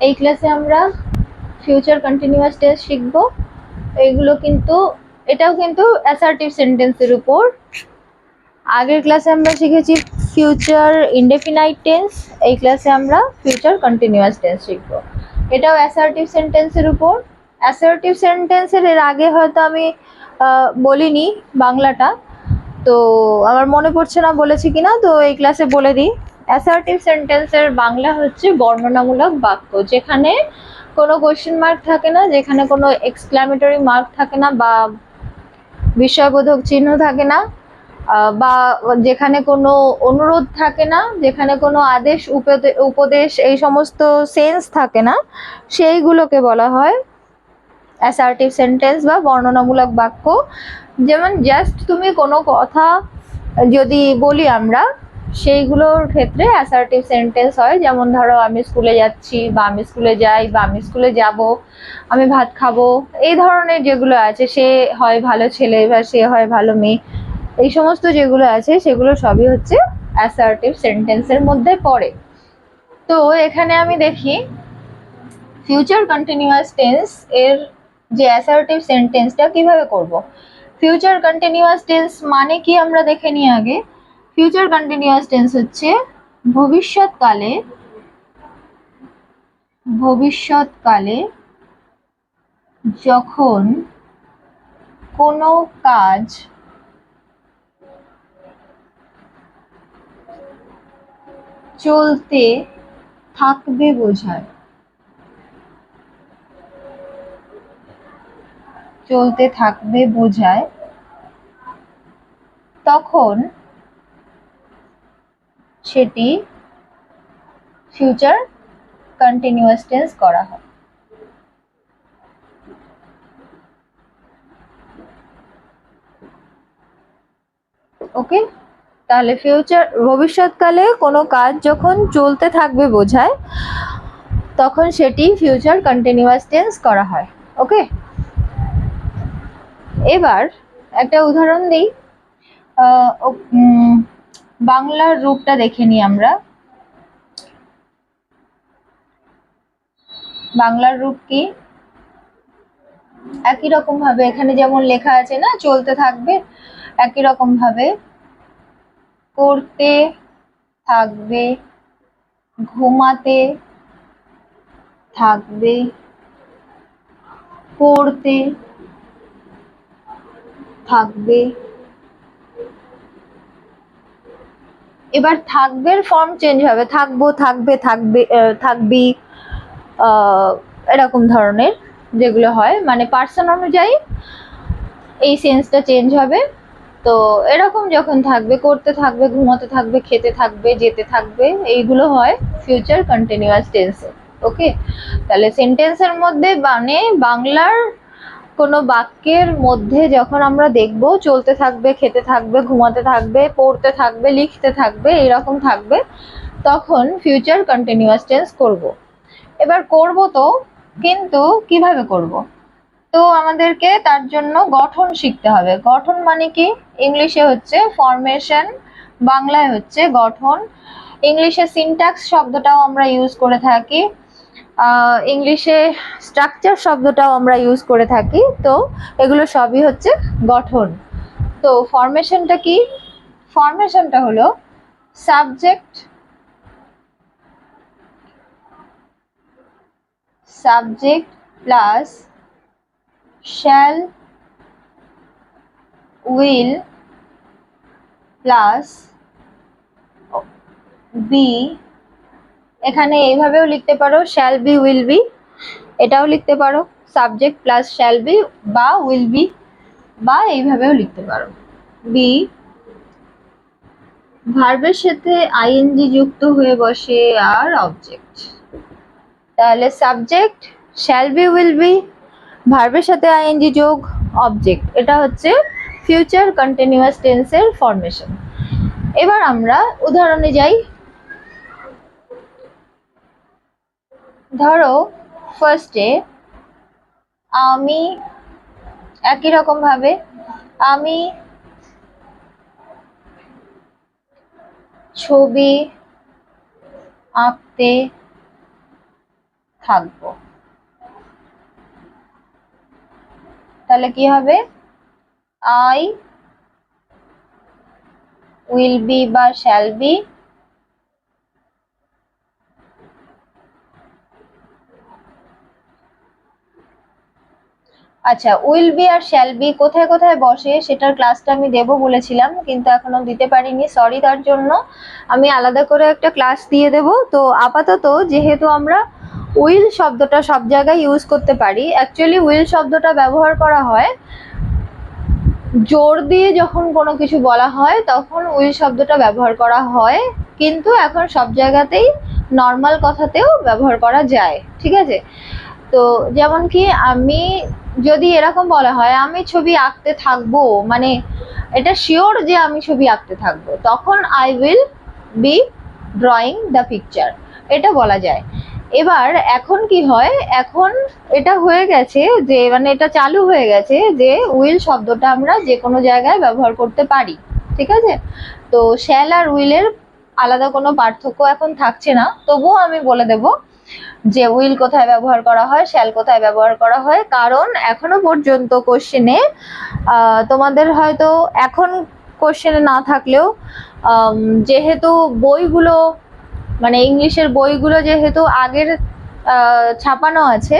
এই ক্লাসে আমরা ফিউচার কন্টিনিউয়াস টেন্স শিখবো। এইগুলো কিন্তু এটাও কিন্তু অ্যাসার্টিভ সেন্টেন্সের উপর। আগের ক্লাসে আমরা শিখেছি ফিউচার ইনডেফিনাইট টেন্স, এই ক্লাসে আমরা ফিউচার কন্টিনিউয়াস টেন্স শিখবো। এটাও অ্যাসার্টিভ সেন্টেন্সের উপর। অ্যাসার্টিভ সেন্টেন্সের এর আগে হয়তো আমি বলিনি বাংলাটা, তো আমার মনে পড়ছে না বলেছি কিনা, তো এই ক্লাসে বলে দিই। অ্যাসার্টিভ সেন্টেন্সের বাংলা হচ্ছে বর্ণনামূলক বাক্য, যেখানে কোনো কোয়েশ্চেন মার্ক থাকে না, যেখানে কোনো এক্সক্লামেটরি মার্ক থাকে না বা বিস্ময়বোধক চিহ্ন থাকে না, বা যেখানে কোনো অনুরোধ থাকে না, যেখানে কোনো আদেশ উপদেশ এই সমস্ত সেন্স থাকে না, সেইগুলোকে বলা হয় অ্যাসার্টিভ সেন্টেন্স বা বর্ণনামূলক বাক্য। যেমন জাস্ট তুমি কোনো কথা যদি বলি আমরা, সেইগুলোর ক্ষেত্রে অ্যাসার্টিভ সেন্টেন্স হয়। যেমন ধরো আমি স্কুলে যাচ্ছি, বা আমি স্কুলে যাই, বা আমি স্কুলে যাব, আমি ভাত খাবো, এই ধরনের যেগুলো আছে, সে হয় ভালো ছেলে বা সে হয় ভালো মেয়ে, এই সমস্ত যেগুলো আছে সেগুলো সবই হচ্ছে অ্যাসার্টিভ সেন্টেন্সের মধ্যে পড়ে। তো এখানে আমি দেখি ফিউচার কন্টিনিউয়াস টেন্স এর যে অ্যাসার্টিভ সেন্টেন্সটা কিভাবে করব। ফিউচার কন্টিনিউয়াস টেন্স মানে কি আমরা দেখে নিই আগে। ফিউচার কন্টিনিউয়াস টেন্স হচ্ছে ভবিষ্যৎকালে ভবিষ্যৎকালে যখন কোনো কাজ চলতে থাকবে বোঝায়। চলতে থাকবে বোঝায়, তখন সেটি ফিউচার কন্টিনিউয়াস টেন্স করা হয়। ওকে, তাহলে ফিউচার ভবিষ্যৎকালে কোনো কাজ যখন চলতে থাকবে বোঝায়, তখন সেটি ফিউচার কন্টিনিউয়াস টেন্স করা হয়। ওকে, এবার একটা উদাহরণ দিই। বাংলার রূপটা দেখে নিই আমরা। বাংলার রূপ কি? একই রকম ভাবে এখানে যেমন লেখা আছে না চলতে থাকবে, একই রকম ভাবে করতে থাকবে, ঘুমাতে থাকবে, পড়তে থাকবে। এবার থাকবের ফর্ম চেঞ্জ হবে, থাকবো, থাকবে, থাকবে, থাকবি, এরকম ধরনের যেগুলো হয়, মানে পার্সন অনুযায়ী এই সেন্সটা চেঞ্জ হবে। তো এরকম যখন থাকবে, করতে থাকবে, ঘুমাতে থাকবে, খেতে থাকবে, যেতে থাকবে, এইগুলো হয় ফিউচার কন্টিনিউয়াস টেন্সে। ওকে, তাহলে সেন্টেন্সের মধ্যে মানে বাংলার কোনো বাক্যের মধ্যে যখন আমরা দেখব চলতে থাকবে, খেতে থাকবে, ঘুমাতে থাকবে, পড়তে থাকবে, লিখতে থাকবে, এরকম থাকবে, তখন ফিউচার কন্টিনিউয়াস টেন্স করব। এবার করব তো, কিন্তু কিভাবে করব? তো আমাদেরকে তার জন্য গঠন শিখতে হবে। গঠন মানে কি? ইংলিশে হচ্ছে ফরমেশন, বাংলায় হচ্ছে গঠন। ইংলিশে সিনট্যাক্স শব্দটাও আমরা ইউজ করে থাকি, ইংলিশে স্ট্রাকচার শব্দটাও আমরা ইউজ করে থাকি। তো এগুলো সবই হচ্ছে গঠন। তো ফরমেশনটা কি? ফরমেশনটা হলো subject subject plus shall, will plus be. এখানে এইভাবেও লিখতে পারো, শ্যাল বি, উইল বি, এটাও লিখতে পারো সাবজেক্ট প্লাস শ্যাল বি বা উইল বি, বা এইভাবেও লিখতে পারো। বি ভার্বের সাথে আইএনজি যুক্ত হয়ে বসে আর অবজেক্ট। তাহলে subject, shall be, will be, ভার্বের সাথে আইএনজি যোগ, অবজেক্ট, এটা হচ্ছে ফিউচার কন্টিনিউয়াস টেন্সের ফরমেশন। এবার আমরা উদাহরণে যাই। ধরো ফার্স্টে আমি, একই রকম ভাবে আমি ছবি আঁকতে থাকবো। তাহলে কি হবে, আই উইল বি বা শ্যাল বি আচ্ছা, উইল বি আর শ্যাল বি কোথায় কোথায় বসে সেটার ক্লাসটা আমি দেব বলেছিলাম, কিন্তু এখনো দিতে পারিনি, সরি তার জন্য। আমি আলাদা করে একটা ক্লাস দিয়ে দেব। তো আপাতত যেহেতু আমরা উইল শব্দটা সব জায়গায় ইউজ করতে পারি, অ্যাকচুয়ালি উইল শব্দটা ব্যবহার করা হয় জোর দিয়ে যখন কোনো কিছু বলা হয় তখন উইল শব্দটা ব্যবহার করা হয়, কিন্তু এখন সব জায়গাতেই নর্মাল কথাতেও ব্যবহার করা যায়, ঠিক আছে। তো যেমন কি আমি যদি এরকম বলা হয় আমি ছবি আঁকতে থাকবো, মানে এটা শিওর যে আমি ছবি আঁকতে থাকবো, তখন I will be drawing the picture, এটা বলা যায়। এবার এখন কি হয়, এখন এটা হয়ে গেছে যে মানে এটা চালু হয়ে গেছে যে উইল শব্দটা আমরা যে কোনো জায়গায় ব্যবহার করতে পারি, ঠিক আছে। তো শ্যাল আর উইলের আলাদা কোনো পার্থক্য এখন থাকছে না, তবুও আমি বলে দেব যে উইল কোথায় ব্যবহার করা হয়, শ্যাল কোথায় ব্যবহার করা হয়। কারণ এখনো পর্যন্ত কোশ্চেনে তোমাদের হয়তো এখন কোশ্চেনে না থাকলেও যেহেতু বইগুলো মানে ইংলিশের বইগুলো যেহেতু আগের ছাপানো আছে,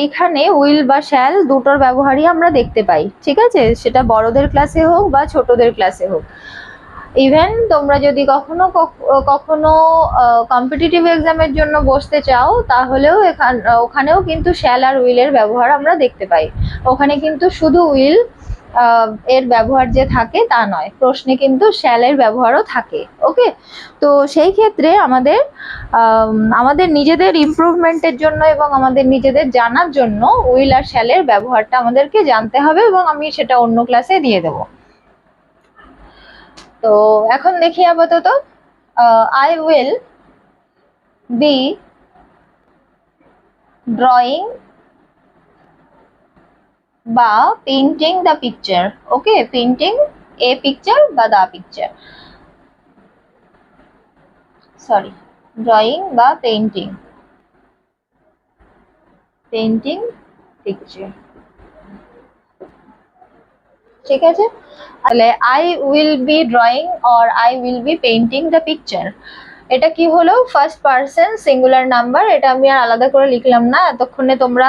এইখানে উইল বা শ্যাল দুটোর ব্যবহারই আমরা দেখতে পাই, ঠিক আছে, সেটা বড়দের ক্লাসে হোক বা ছোটদের ক্লাসে হোক। ইভেন তোমরা যদি কখনো কখনো কম্পিটিটিভ এক্সামের জন্য বসতে চাও তাহলেও ওখানেও কিন্তু শ্যাল আর উইলের ব্যবহার আমরা দেখতে পাই। ওখানে কিন্তু শুধু উইল এর ব্যবহার যে থাকে তা নয়, প্রশ্নে কিন্তু শ্যালের ব্যবহারও থাকে। ওকে, তো সেই ক্ষেত্রে আমাদের নিজেদের ইমপ্রুভমেন্টের জন্য এবং আমাদের নিজেদের জানার জন্য উইল আর শ্যালের ব্যবহারটা আমাদেরকে জানতে হবে, এবং আমি সেটা অন্য ক্লাসে দিয়ে দেবো। তো এখন দেখি আপাতত আই উইল বি ড্রয়িং বা painting the picture. Okay, painting a picture বা দ্য পিকচার, সরি, ড্রয়িং বা পেইন্টিং পিকচার, ঠিক আছে। তাহলে I will be drawing or I will B painting the picture, এটা কি হলো, ফার্স্ট পার্সন সিঙ্গুলার নাম্বার। এটা আমি আর আলাদা করে লিখলাম না, এতক্ষণে তোমরা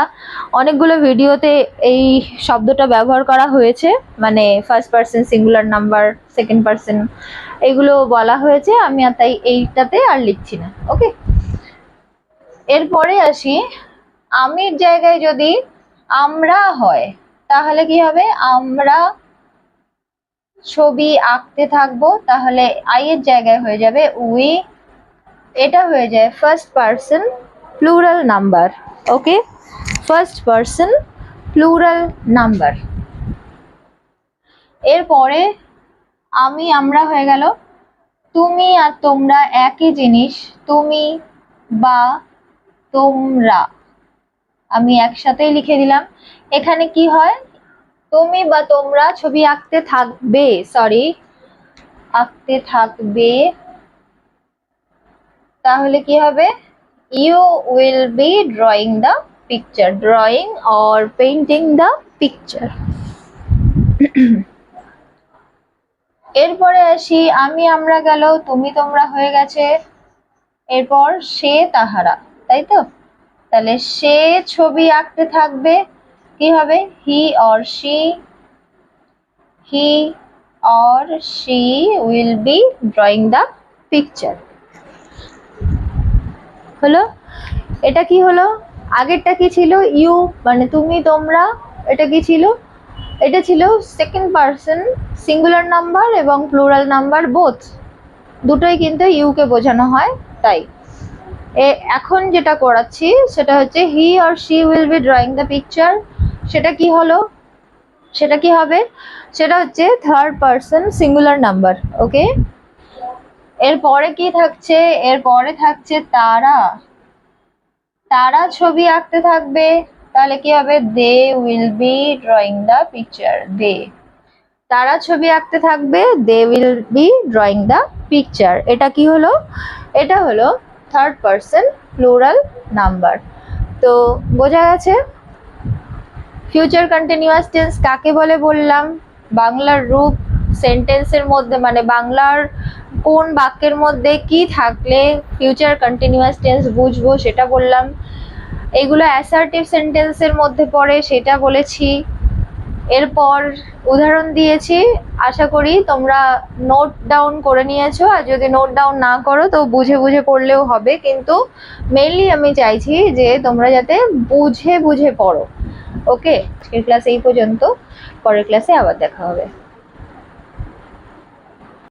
অনেকগুলো ভিডিওতে এই শব্দটা ব্যবহার করা হয়েছে, মানে first person singular number, second person, এগুলো বলা হয়েছে, আমি আর তাই এইটাতে আর লিখছি না। ওকে, এরপরে আসি, আমির জায়গায় যদি আমরা হয় তাহলে কি হবে, আমরা ছবি আঁকতে থাকবো, তাহলে আই এর জায়গায় হয়ে যাবে উই, এটা হয়ে যায় ফার্স্ট পার্সন প্লুরাল নাম্বার। ওকে, ফার্স্ট পার্সন প্লুরাল নাম্বার। এরপরে আমরা হয়ে গেল, তুমি আর তোমরা একই জিনিস, তুমি বা তোমরা আমি একসাথেই লিখে দিলাম। এখানে কি হয়, তুমি বা তোমরা ছবি আঁকতে থাকবে, সরি, আঁকতে থাকবে, তাহলে কি হবে, you will be drawing the picture, drawing or painting the picture. এরপরে আসি, আমরা গেল, তুমি তোমরা হয়ে গেছে, এরপর সে তাহারা, তাই তো। তাহলে সে ছবি আঁকতে থাকবে, কি হবে, he or she will be drawing the picture. হলো, এটা কি হলো, আগেরটা কি ছিল, ইউ মানে তুমি তোমরা, এটা কি ছিল, এটা ছিল সেকেন্ড পার্সন সিঙ্গুলার নাম্বার এবং প্লুরাল নাম্বার বোথ, দুটোই কিন্তু ইউ কে বোঝানো হয়। তাই এখন যেটা করাচ্ছি সেটা হচ্ছে he or she will be drawing the picture, সেটা কি হলো, সেটা কি হবে, সেটা হচ্ছে থার্ড পার্সন সিঙ্গুলার নাম্বার। ওকে, এরপরে কি থাকছে, এরপরে থাকছে তারা, তারা ছবি আঁকতে থাকবে, তাহলে কি হবে, they will be drawing the picture, they, তারা ছবি আঁকতে থাকবে, they will be drawing the picture. এটা কি হলো, এটা হলো থার্ড পার্সন প্লুরাল নাম্বার। তো বোঝা গেছে ফিউচার কন্টিনিউয়াস টেন্স কাকে বলে বললাম, বাংলার রূপ সেন্টেন্সের মধ্যে মানে বাংলার কোন বাক্যের মধ্যে কি থাকলে ফিউচার কন্টিনিউয়াস টেন্স বুঝবো সেটা বললাম। এগুলো অ্যাসার্টিভ সেন্টেন্সের মধ্যে পড়ে সেটা বলেছি। এরপর উদাহরণ দিয়েছি, আশা করি তোমরা নোট ডাউন করে নিয়েছো, আর যদি নোট ডাউন না করো তো বুঝে বুঝে পড়লেও হবে, কিন্তু মেইনলি আমি চাইছি যে তোমরা যাতে বুঝে বুঝে পড়ো। ওকে, আজকের ক্লাস এই পর্যন্ত, পরের ক্লাসে আবার দেখা হবে।